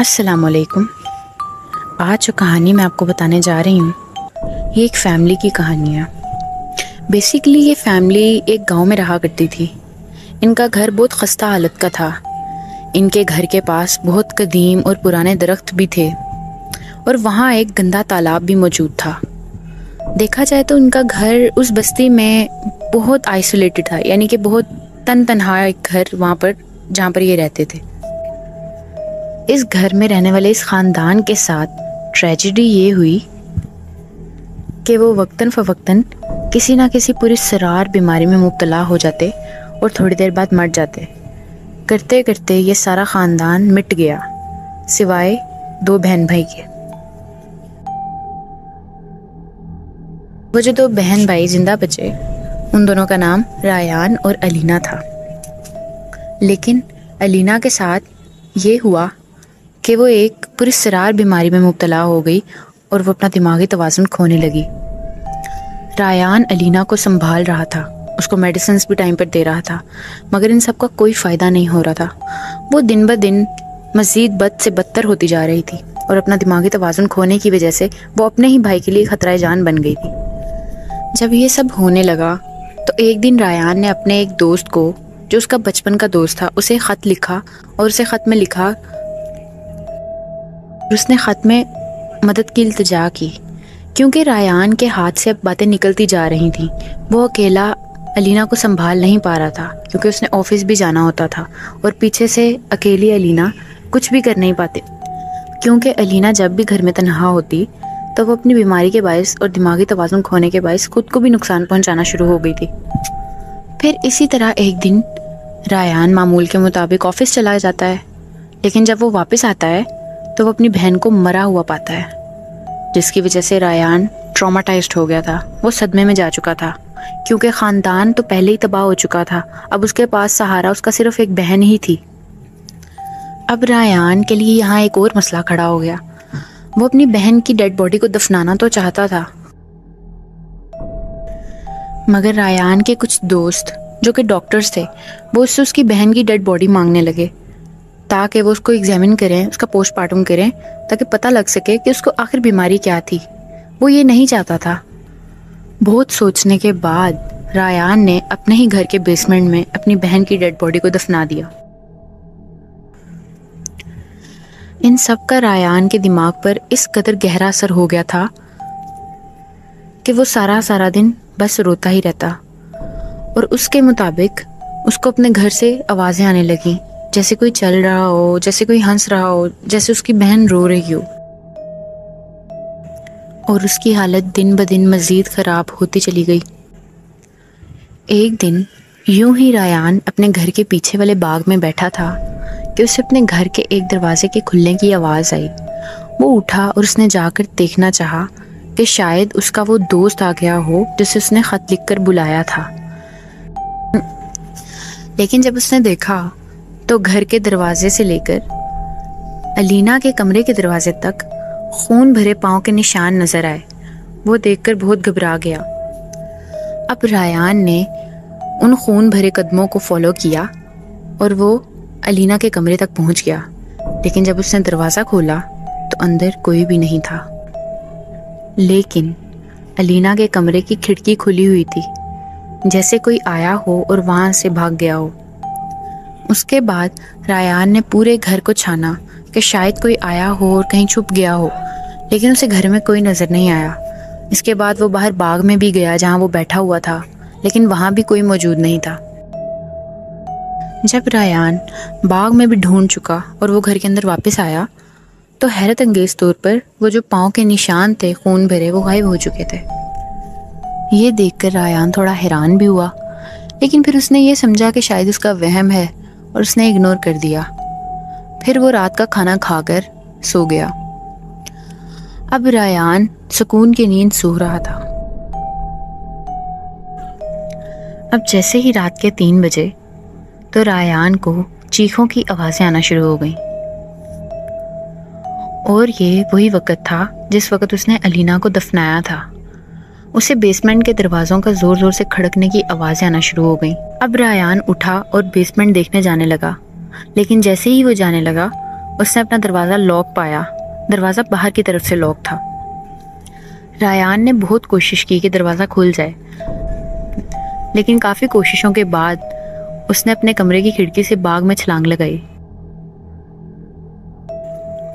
السلام علیکم۔ آج جو کہانی میں آپ کو بتانے جا رہی ہوں یہ ایک فیملی کی کہانی ہے۔ بیسیکلی یہ فیملی ایک گاؤں میں رہا کرتی تھی۔ ان کا گھر بہت خستہ حالت کا تھا۔ ان کے گھر کے پاس بہت قدیم اور پرانے درخت بھی تھے اور وہاں ایک گندا تالاب بھی موجود تھا۔ دیکھا جائے تو ان کا گھر اس بستی میں بہت آئسولیٹڈ تھا، یعنی کہ بہت تنہا ایک گھر وہاں پر جہاں پر یہ رہتے تھے۔ اس گھر میں رہنے والے اس خاندان کے ساتھ ٹریجڈی یہ ہوئی کہ وہ وقتاً فوقتاً کسی نہ کسی پراسرار بیماری میں مبتلا ہو جاتے اور تھوڑی دیر بعد مر جاتے۔ کرتے کرتے یہ سارا خاندان مٹ گیا سوائے 2 بہن بھائی کے۔ وہ جو 2 بہن بھائی زندہ بچے ان دونوں کا نام ریان اور الینا تھا۔ لیکن الینا کے ساتھ یہ ہوا کہ وہ ایک پراسرار بیماری میں مبتلا ہو گئی اور وہ اپنا دماغی توازن کھونے لگی۔ ریان الینا کو سنبھال رہا تھا، اس کو میڈیسنز بھی ٹائم پر دے رہا تھا، مگر ان سب کا کوئی فائدہ نہیں ہو رہا تھا۔ وہ دن بدن مزید بد سے بدتر ہوتی جا رہی تھی اور اپنا دماغی توازن کھونے کی وجہ سے وہ اپنے ہی بھائی کے لیے خطرہ جان بن گئی تھی۔ جب یہ سب ہونے لگا تو ایک دن ریان نے اپنے ایک دوست کو، جو اس کا بچپن کا دوست تھا، اسے خط لکھا اور اسے خط میں لکھا، اس نے خط میں مدد کی التجا کی کیونکہ ریان کے ہاتھ سے اب باتیں نکلتی جا رہی تھیں۔ وہ اکیلا الینا کو سنبھال نہیں پا رہا تھا کیونکہ اس نے آفس بھی جانا ہوتا تھا اور پیچھے سے اکیلی الینا کچھ بھی کر نہیں پاتے، کیونکہ الینا جب بھی گھر میں تنہا ہوتی تو وہ اپنی بیماری کے باعث اور دماغی توازن کھونے کے باعث خود کو بھی نقصان پہنچانا شروع ہو گئی تھی۔ پھر اسی طرح ایک دن ریان معمول کے مطابق آفس چلا جاتا ہے، لیکن جب وہ واپس آتا ہے تو وہ اپنی بہن کو مرا ہوا پاتا ہے، جس کی وجہ سے ریان ٹراماٹائزڈ ہو گیا تھا۔ وہ صدمے میں جا چکا تھا کیونکہ خاندان تو پہلے ہی تباہ ہو چکا تھا، اب اس کے پاس سہارا اس کا صرف ایک بہن ہی تھی۔ اب ریان کے لیے یہاں ایک اور مسئلہ کھڑا ہو گیا۔ وہ اپنی بہن کی ڈیڈ باڈی کو دفنانا تو چاہتا تھا، مگر ریان کے کچھ دوست جو کہ ڈاکٹرز تھے وہ اس سے اس کی بہن کی ڈیڈ باڈی مانگنے لگے تاکہ وہ اس کو ایگزامن کریں، اس کا پوسٹ مارٹم کریں، تاکہ پتہ لگ سکے کہ اس کو آخر بیماری کیا تھی۔ وہ یہ نہیں چاہتا تھا۔ بہت سوچنے کے بعد ریان نے اپنے ہی گھر کے بیسمنٹ میں اپنی بہن کی ڈیڈ باڈی کو دفنا دیا۔ ان سب کا ریان کے دماغ پر اس قدر گہرا اثر ہو گیا تھا کہ وہ سارا دن بس روتا ہی رہتا، اور اس کے مطابق اس کو اپنے گھر سے آوازیں آنے لگیں، جیسے کوئی چل رہا ہو، جیسے کوئی ہنس رہا ہو، جیسے اس کی بہن رو رہی ہو، اور اس کی حالت دن بدن مزید خراب ہوتی چلی گئی۔ ایک دن یوں ہی ریان اپنے گھر کے پیچھے والے باغ میں بیٹھا تھا کہ اسے اپنے گھر کے ایک دروازے کے کھلنے کی آواز آئی۔ وہ اٹھا اور اس نے جا کر دیکھنا چاہا کہ شاید اس کا وہ دوست آ گیا ہو جسے اس نے خط لکھ کر بلایا تھا۔ لیکن جب اس نے دیکھا تو گھر کے دروازے سے لے کر الینا کے کمرے کے دروازے تک خون بھرے پاؤں کے نشان نظر آئے۔ وہ دیکھ کر بہت گھبرا گیا۔ اب ریان نے ان خون بھرے قدموں کو فالو کیا اور وہ الینا کے کمرے تک پہنچ گیا، لیکن جب اس نے دروازہ کھولا تو اندر کوئی بھی نہیں تھا، لیکن الینا کے کمرے کی کھڑکی کھلی ہوئی تھی، جیسے کوئی آیا ہو اور وہاں سے بھاگ گیا ہو۔ اس کے بعد ریان نے پورے گھر کو چھانا کہ شاید کوئی آیا ہو اور کہیں چھپ گیا ہو، لیکن اسے گھر میں کوئی نظر نہیں آیا۔ اس کے بعد وہ باہر باغ میں بھی گیا جہاں وہ بیٹھا ہوا تھا، لیکن وہاں بھی کوئی موجود نہیں تھا۔ جب ریان باغ میں بھی ڈھونڈ چکا اور وہ گھر کے اندر واپس آیا تو حیرت انگیز طور پر وہ جو پاؤں کے نشان تھے خون بھرے وہ غائب ہو چکے تھے۔ یہ دیکھ کر ریان تھوڑا حیران بھی ہوا، لیکن پھر اس نے یہ سمجھا کہ شاید اس کا وہم ہے اور اس نے اگنور کر دیا۔ پھر وہ رات کا کھانا کھا کر سو گیا۔ اب ریان سکون کی نیند سو رہا تھا۔ اب جیسے ہی رات کے 3 بجے تو ریان کو چیخوں کی آوازیں آنا شروع ہو گئیں، اور یہ وہی وقت تھا جس وقت اس نے الینا کو دفنایا تھا۔ اسے بیسمنٹ کے دروازوں کا زور زور سے کھڑکنے کی آوازیں آنا شروع ہو گئیں۔ اب ریان اٹھا اور بیسمنٹ دیکھنے جانے لگا، لیکن جیسے ہی وہ جانے لگا اس نے اپنا دروازہ لاک پایا. دروازہ باہر کی طرف سے لاک تھا. ریان نے بہت کوشش کی کہ دروازہ کھل جائے، لیکن کافی کوششوں کے بعد اس نے اپنے کمرے کی کھڑکی سے باغ میں چھلانگ لگائی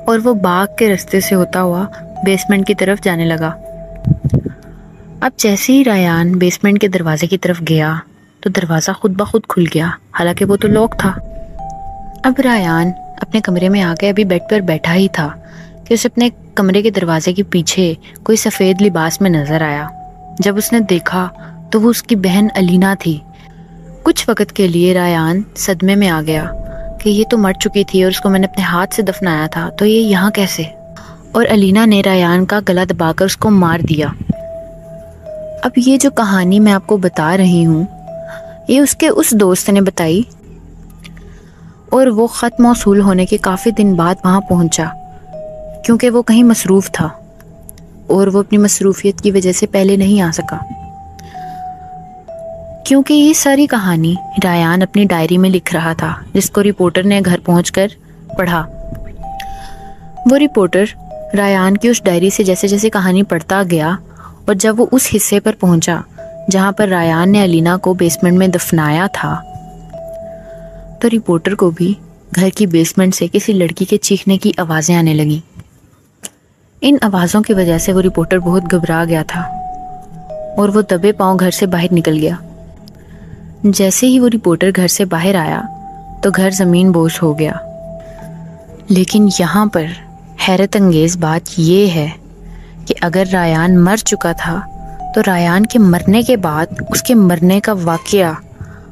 اور وہ باغ کے راستے سے ہوتا ہوا بیسمنٹ کی طرف جانے لگا. اب جیسے ہی ریان بیسمنٹ کے دروازے کی طرف گیا تو دروازہ خود بخود کھل گیا، حالانکہ وہ تو لاک تھا. اب ریان اپنے کمرے میں آ کے ابھی بیڈ پر بیٹھا ہی تھا کہ اسے اپنے کمرے کے دروازے کے پیچھے کوئی سفید لباس میں نظر آیا. جب اس نے دیکھا تو وہ اس کی بہن علینا تھی. کچھ وقت کے لیے ریان صدمے میں آ گیا کہ یہ تو مر چکی تھی اور اس کو میں نے اپنے ہاتھ سے دفنایا تھا، تو یہ یہاں کیسے؟ اور علینا نے ریان کا گلا دبا کر اس کو مار دیا. اب یہ جو کہانی میں آپ کو بتا رہی ہوں یہ اس کے اس دوست نے بتائی، اور وہ خط موصول ہونے کے کافی دن بعد وہاں پہنچا کیونکہ وہ کہیں مصروف تھا اور وہ اپنی مصروفیت کی وجہ سے پہلے نہیں آ سکا. کیونکہ یہ ساری کہانی ریان اپنی ڈائری میں لکھ رہا تھا جس کو رپورٹر نے گھر پہنچ کر پڑھا. وہ رپورٹر ریان کی اس ڈائری سے جیسے جیسے کہانی پڑھتا گیا، اور جب وہ اس حصے پر پہنچا جہاں پر ریان نے علینا کو بیسمنٹ میں دفنایا تھا تو رپورٹر کو بھی گھر کی بیسمنٹ سے کسی لڑکی کے چیخنے کی آوازیں آنے لگیں. ان آوازوں کی وجہ سے وہ رپورٹر بہت گھبرا گیا تھا اور وہ دبے پاؤں گھر سے باہر نکل گیا. جیسے ہی وہ رپورٹر گھر سے باہر آیا تو گھر زمین بوس ہو گیا. لیکن یہاں پر حیرت انگیز بات یہ ہے کہ اگر ریان مر چکا تھا تو ریان کے مرنے کے بعد اس کے مرنے کا واقعہ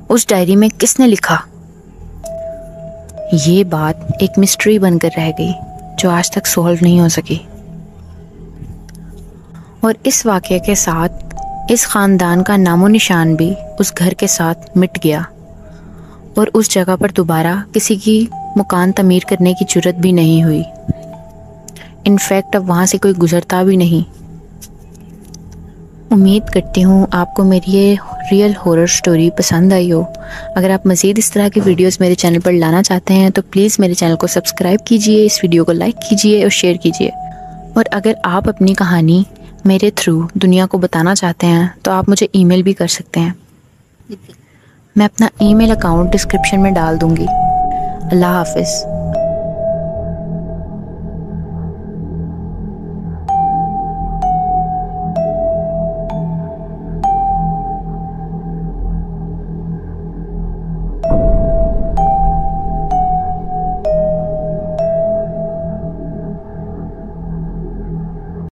اس ڈائری میں کس نے لکھا؟ یہ بات ایک مسٹری بن کر رہ گئی جو آج تک سولو نہیں ہو سکی. اور اس واقعے کے ساتھ اس خاندان کا نام و نشان بھی اس گھر کے ساتھ مٹ گیا، اور اس جگہ پر دوبارہ کسی کی مکان تعمیر کرنے کی جرت بھی نہیں ہوئی. انفیکٹ اب وہاں سے کوئی گزرتا بھی نہیں. امید کرتی ہوں آپ کو میری یہ ریئل ہورر سٹوری پسند آئی ہو. اگر آپ مزید اس طرح کی ویڈیوز میرے چینل پر لانا چاہتے ہیں تو پلیز میرے چینل کو سبسکرائب کیجئے، اس ویڈیو کو لائک کیجئے اور شیئر کیجئے. اور اگر آپ اپنی کہانی میرے تھرو دنیا کو بتانا چاہتے ہیں تو آپ مجھے ای میل بھی کر سکتے ہیں. میں اپنا ای میل اکاؤنٹ ڈسکرپشن میں ڈال دوں گی. اللہ حافظ.